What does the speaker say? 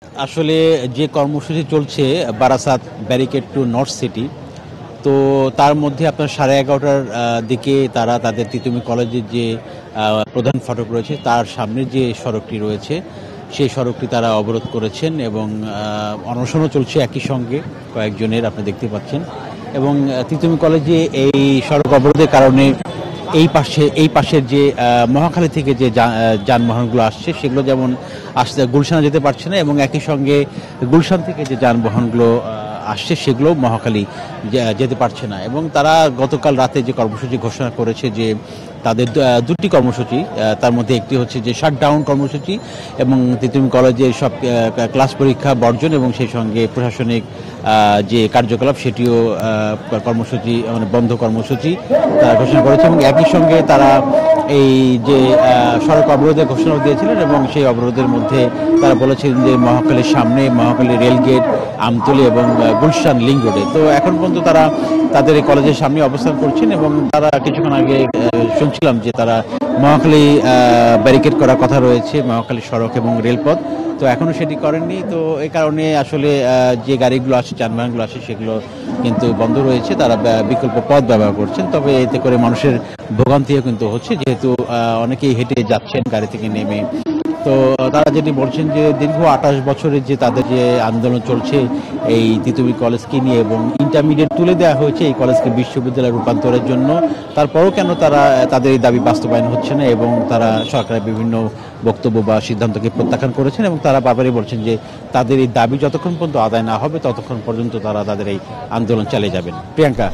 আসলে যে কর্মসূচি চলছে Barasat barricade two north city, তো তার মধ্যে আপনার 11:30টার দিকে তারা তাদের তিতুমি কলেজের যে প্রধান ফটক রয়েছে তার সামনে যে সড়কটি রয়েছে সেই সড়কটি তারা অবরোধ করেছেন এবং অনশনও চলছে একই সঙ্গে কয়েকজনের, আপনি দেখতে পাচ্ছেন। এবং তিতুমি কলেজে এই সড়ক অবরোধের কারণে এই পাশের যে মহাখালী থেকে যে যানবাহনগুলো আসছে সেগুলো যেমন আসতে গুলশানে যেতে পারছে না, এবং একই সঙ্গে গুলশান থেকে যে যানবাহনগুলো আসছে সেগুলো মহাখালী যেতে পারছে না। এবং তারা গতকাল রাতে যে কর্মসূচি ঘোষণা করেছে যে তাদের দুটি কর্মসূচি, তার মধ্যে একটি হচ্ছে যে শাটডাউন কর্মসূচি এবং তিতুমি কলেজের সব ক্লাস পরীক্ষা বর্জন এবং সেই সঙ্গে প্রশাসনিক যে কার্যকলাপ সেটিও কর্মসূচি মানে বন্ধ কর্মসূচি তারা ঘোষণা করেছে। এবং একই সঙ্গে তারা এই যে সড়ক অবরোধের ঘোষণা দিয়েছিলেন এবং সেই অবরোধের মধ্যে তারা বলেছিলেন যে মহাখালীর সামনে, মহাখালী রেলগেট, আমতলী এবং গুলশান লিংক রোডে। তো এখন পর্যন্ত তারা তাদের এই কলেজের সামনে অবস্থান করছেন এবং তারা কিছুক্ষণ আগে শুনছিলাম যে তারা মহাখালী ব্যারিকেড করার কথা রয়েছে, মহাখালী সড়ক এবং রেলপথ, তো এখনো সেটি করেননি। তো এই কারণে আসলে যে গাড়িগুলো আসে, যানবাহনগুলো আসে, সেগুলো কিন্তু বন্ধ রয়েছে, তারা বিকল্প পথ ব্যবহার করছেন। তবে এতে করে মানুষের ভোগান্তিও কিন্তু হচ্ছে, যেহেতু অনেকেই হেঁটে যাচ্ছেন গাড়ি থেকে নেমে। তো তারা যেটি বলছেন যে দীর্ঘ 28 বছরের যে তাদের যে আন্দোলন চলছে এই তিতুমি কলেজকে নিয়ে, এবং ইন্টারমিডিয়েট তুলে দেওয়া হয়েছে এই কলেজকে বিশ্ববিদ্যালয়ে রূপান্তরের জন্য, তারপরও কেন তাদের এই দাবি বাস্তবায়ন হচ্ছে না, এবং তারা সরকারের বিভিন্ন বক্তব্য বা সিদ্ধান্তকে প্রত্যাখ্যান করেছেন এবং তারা বারবারই বলছেন যে তাদের এই দাবি যতক্ষণ পর্যন্ত আদায় না হবে ততক্ষণ পর্যন্ত তারা তাদের এই আন্দোলন চালিয়ে যাবেন। প্রিয়াঙ্কা।